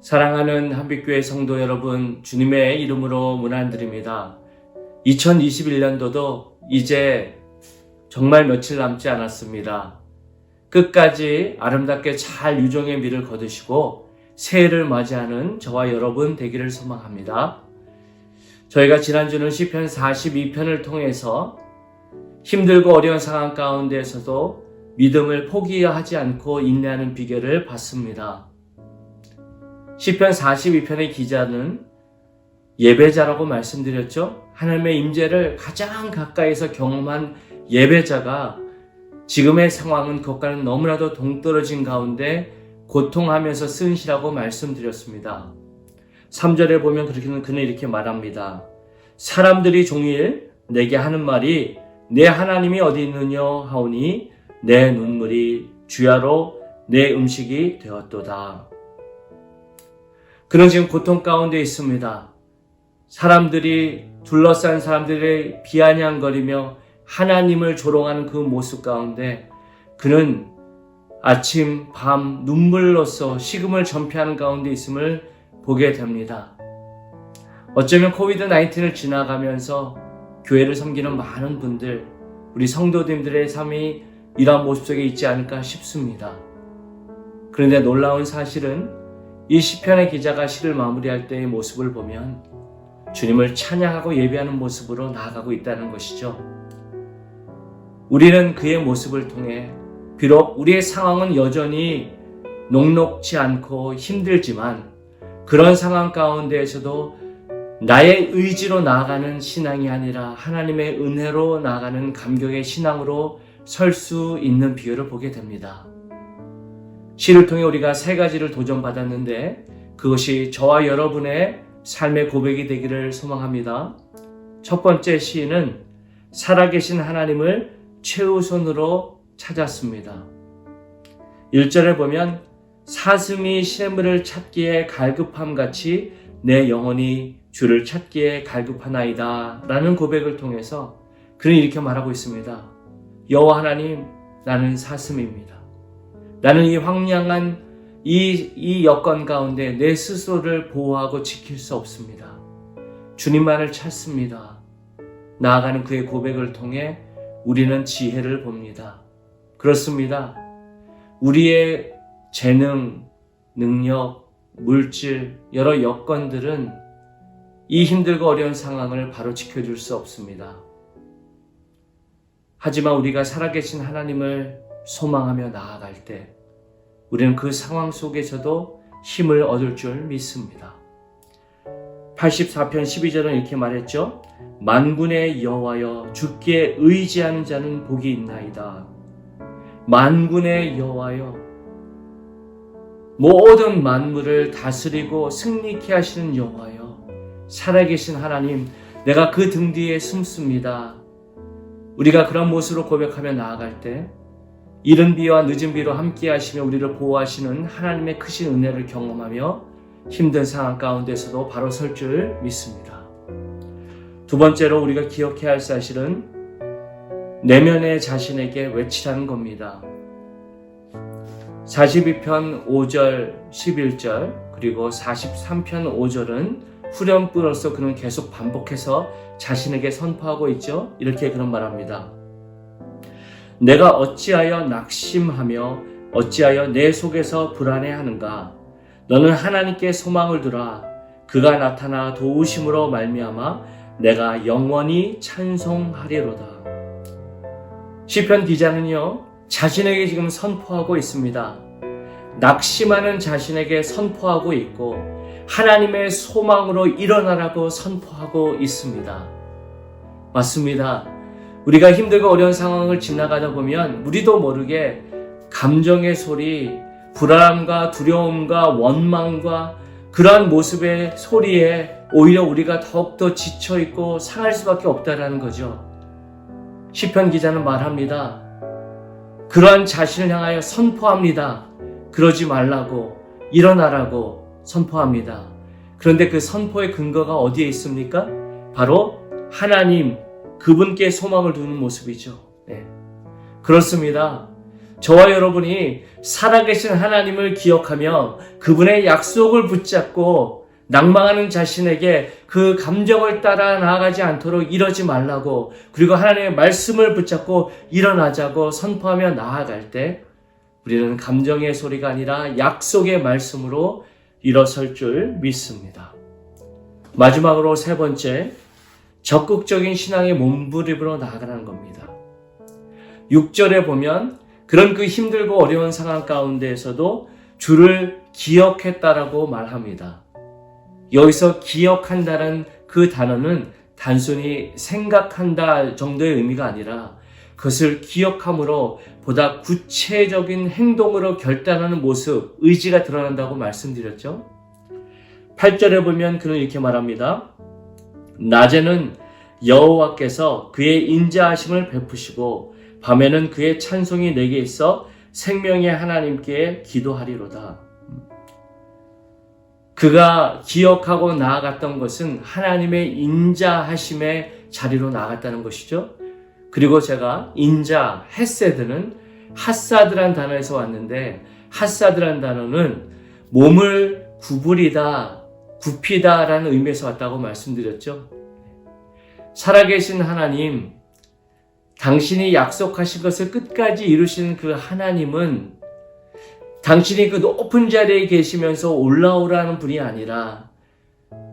사랑하는 한빛교회 성도 여러분, 주님의 이름으로 문안드립니다. 2021년도도 이제 정말 며칠 남지 않았습니다. 끝까지 아름답게 잘 유종의 미를 거두시고 새해를 맞이하는 저와 여러분 되기를 소망합니다. 저희가 지난주는 시편 42편을 통해서 힘들고 어려운 상황 가운데에서도 믿음을 포기하지 않고 인내하는 비결을 봤습니다. 시편 42편의 기자는 예배자라고 말씀드렸죠. 하나님의 임재를 가장 가까이서 경험한 예배자가 지금의 상황은 그것과는 너무나도 동떨어진 가운데 고통하면서 쓴 시라고 말씀드렸습니다. 3절에 보면 그는 이렇게 말합니다. 사람들이 종일 내게 하는 말이 내 하나님이 어디 있느냐 하오니 내 눈물이 주야로 내 음식이 되었도다. 그는 지금 고통 가운데 있습니다. 사람들이 둘러싼 사람들의 비아냥거리며 하나님을 조롱하는 그 모습 가운데 그는 아침, 밤 눈물로써 식음을 전폐하는 가운데 있음을 보게 됩니다. 어쩌면 코비드-19을 지나가면서 교회를 섬기는 많은 분들, 우리 성도님들의 삶이 이러한 모습 속에 있지 않을까 싶습니다. 그런데 놀라운 사실은 이 시편의 기자가 시를 마무리할 때의 모습을 보면 주님을 찬양하고 예배하는 모습으로 나아가고 있다는 것이죠. 우리는 그의 모습을 통해 비록 우리의 상황은 여전히 녹록지 않고 힘들지만 그런 상황 가운데에서도 나의 의지로 나아가는 신앙이 아니라 하나님의 은혜로 나아가는 감격의 신앙으로 설 수 있는 비결을 보게 됩니다. 시를 통해 우리가 세 가지를 도전받았는데 그것이 저와 여러분의 삶의 고백이 되기를 소망합니다. 첫 번째 시인은 살아계신 하나님을 최우선으로 찾았습니다. 1절에 보면 사슴이 샘물을 찾기에 갈급함같이 내 영혼이 주를 찾기에 갈급하나이다 라는 고백을 통해서 그는 이렇게 말하고 있습니다. 여호와 하나님, 나는 사슴입니다. 나는 이 황량한 이 여건 가운데 내 스스로를 보호하고 지킬 수 없습니다. 주님만을 찾습니다. 나아가는 그의 고백을 통해 우리는 지혜를 봅니다. 그렇습니다. 우리의 재능, 능력, 물질, 여러 여건들은 이 힘들고 어려운 상황을 바로 지켜줄 수 없습니다. 하지만 우리가 살아계신 하나님을 소망하며 나아갈 때 우리는 그 상황 속에서도 힘을 얻을 줄 믿습니다. 84편 12절은 이렇게 말했죠. 만군의 여호와여 주께 의지하는 자는 복이 있나이다. 만군의 여호와여, 모든 만물을 다스리고 승리케 하시는 여호와여, 살아계신 하나님, 내가 그 등 뒤에 숨습니다. 우리가 그런 모습으로 고백하며 나아갈 때 이른 비와 늦은 비로 함께 하시며 우리를 보호하시는 하나님의 크신 은혜를 경험하며 힘든 상황 가운데서도 바로 설 줄 믿습니다. 두 번째로 우리가 기억해야 할 사실은 내면의 자신에게 외치라는 겁니다. 42편 5절, 11절 그리고 43편 5절은 후렴구로서 그는 계속 반복해서 자신에게 선포하고 있죠. 이렇게 그런 말합니다. 내가 어찌하여 낙심하며 어찌하여 내 속에서 불안해하는가? 너는 하나님께 소망을 두라. 그가 나타나 도우심으로 말미암아 내가 영원히 찬송하리로다. 시편 기자는요, 자신에게 지금 선포하고 있습니다. 낙심하는 자신에게 선포하고 있고 하나님의 소망으로 일어나라고 선포하고 있습니다. 맞습니다. 우리가 힘들고 어려운 상황을 지나가다 보면 우리도 모르게 감정의 소리, 불안함과 두려움과 원망과 그러한 모습의 소리에 오히려 우리가 더욱더 지쳐있고 상할 수밖에 없다라는 거죠. 시편 기자는 말합니다. 그러한 자신을 향하여 선포합니다. 그러지 말라고, 일어나라고 선포합니다. 그런데 그 선포의 근거가 어디에 있습니까? 바로 하나님, 그분께 소망을 두는 모습이죠. 네. 그렇습니다. 저와 여러분이 살아계신 하나님을 기억하며 그분의 약속을 붙잡고 낭망하는 자신에게 그 감정을 따라 나아가지 않도록 이러지 말라고, 그리고 하나님의 말씀을 붙잡고 일어나자고 선포하며 나아갈 때 우리는 감정의 소리가 아니라 약속의 말씀으로 일어설 줄 믿습니다. 마지막으로 세 번째, 적극적인 신앙의 몸부림으로 나아가는 겁니다. 6절에 보면 그런 그 힘들고 어려운 상황 가운데에서도 주를 기억했다라고 말합니다. 여기서 기억한다는 그 단어는 단순히 생각한다 정도의 의미가 아니라 그것을 기억함으로 보다 구체적인 행동으로 결단하는 모습, 의지가 드러난다고 말씀드렸죠. 8절에 보면 그는 이렇게 말합니다. 낮에는 여호와께서 그의 인자하심을 베푸시고 밤에는 그의 찬송이 내게 있어 생명의 하나님께 기도하리로다. 그가 기억하고 나아갔던 것은 하나님의 인자하심의 자리로 나아갔다는 것이죠. 그리고 제가 인자, 헤세드는 핫사드란 단어에서 왔는데, 핫사드란 단어는 몸을 구부리다, 굽히다라는 의미에서 왔다고 말씀드렸죠. 살아계신 하나님, 당신이 약속하신 것을 끝까지 이루시는 그 하나님은 당신이 그 높은 자리에 계시면서 올라오라는 분이 아니라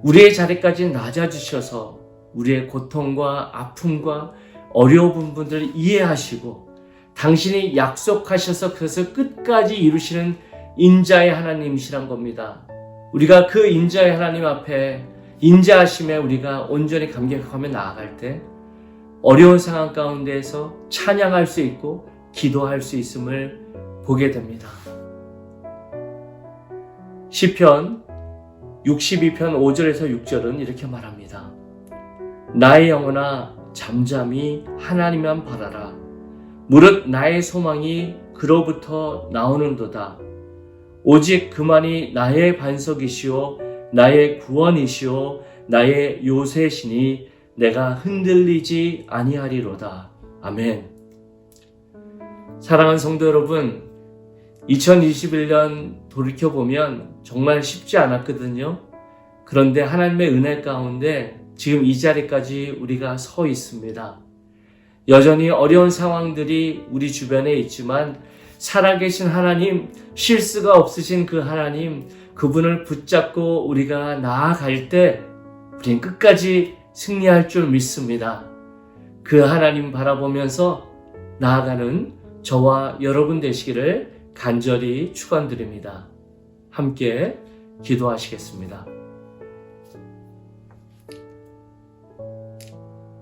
우리의 자리까지 낮아주셔서 우리의 고통과 아픔과 어려운 부분들을 이해하시고 당신이 약속하셔서 그것을 끝까지 이루시는 인자의 하나님이시란 겁니다. 우리가 그 인자의 하나님 앞에 인자하심에 우리가 온전히 감격하며 나아갈 때 어려운 상황 가운데에서 찬양할 수 있고 기도할 수 있음을 보게 됩니다. 시편 62편 5절에서 6절은 이렇게 말합니다. 나의 영혼아 잠잠히 하나님만 바라라. 무릇 나의 소망이 그로부터 나오는도다. 오직 그만이 나의 반석이시오 나의 구원이시오 나의 요새시니 내가 흔들리지 아니하리로다. 아멘. 사랑하는 성도 여러분, 2021년 돌이켜보면 정말 쉽지 않았거든요. 그런데 하나님의 은혜 가운데 지금 이 자리까지 우리가 서 있습니다. 여전히 어려운 상황들이 우리 주변에 있지만 살아계신 하나님, 실수가 없으신 그 하나님, 그분을 붙잡고 우리가 나아갈 때 우리는 끝까지 승리할 줄 믿습니다. 그 하나님 바라보면서 나아가는 저와 여러분 되시기를 간절히 축원드립니다. 함께 기도하시겠습니다.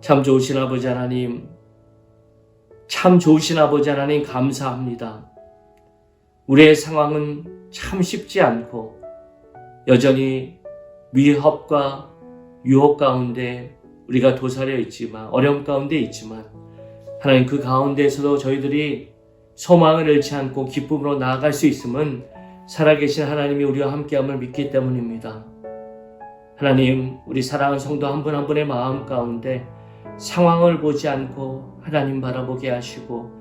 참 좋으신 아버지 하나님, 참 좋으신 아버지 하나님 감사합니다. 우리의 상황은 참 쉽지 않고 여전히 위협과 유혹 가운데 우리가 도사려 있지만, 어려움 가운데 있지만 하나님 그 가운데에서도 저희들이 소망을 잃지 않고 기쁨으로 나아갈 수 있음은 살아계신 하나님이 우리와 함께함을 믿기 때문입니다. 하나님, 우리 사랑하는 성도 한 분 한 분의 마음 가운데 상황을 보지 않고 하나님 바라보게 하시고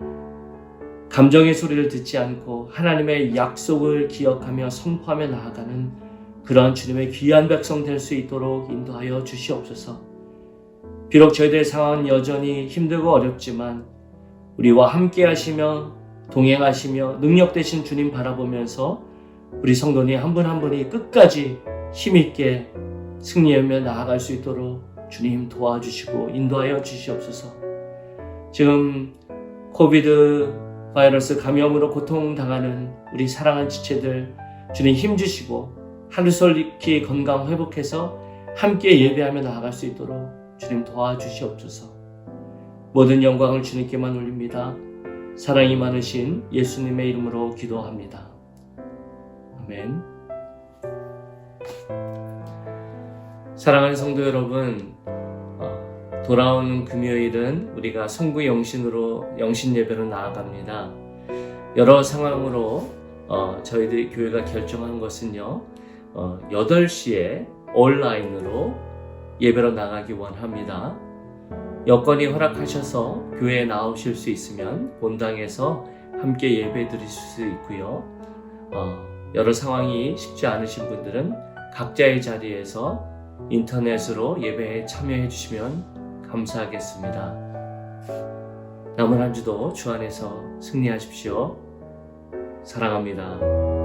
감정의 소리를 듣지 않고 하나님의 약속을 기억하며 선포하며 나아가는 그러한 주님의 귀한 백성 될 수 있도록 인도하여 주시옵소서. 비록 저희들의 상황은 여전히 힘들고 어렵지만 우리와 함께 하시며 동행하시며 능력 되신 주님 바라보면서 우리 성도님 한 분 한 분이 끝까지 힘있게 승리하며 나아갈 수 있도록 주님 도와주시고 인도하여 주시옵소서. 지금 코비드 바이러스 감염으로 고통당하는 우리 사랑하는 지체들 주님 힘주시고 하루솔익히 건강 회복해서 함께 예배하며 나아갈 수 있도록 주님 도와주시옵소서. 모든 영광을 주님께만 올립니다. 사랑이 많으신 예수님의 이름으로 기도합니다. 아멘. 사랑하는 성도 여러분, 돌아오는 금요일은 우리가 성부 영신으로 영신 예배로 나아갑니다. 여러 상황으로 저희들 교회가 결정한 것은요, 8시에 온라인으로 예배로 나가기 원합니다. 여건이 허락하셔서 교회에 나오실 수 있으면 본당에서 함께 예배 드릴 수 있고요. 여러 상황이 쉽지 않으신 분들은 각자의 자리에서 인터넷으로 예배에 참여해 주시면 감사하겠습니다. 남은 한 주도 주 안에서 승리하십시오. 사랑합니다.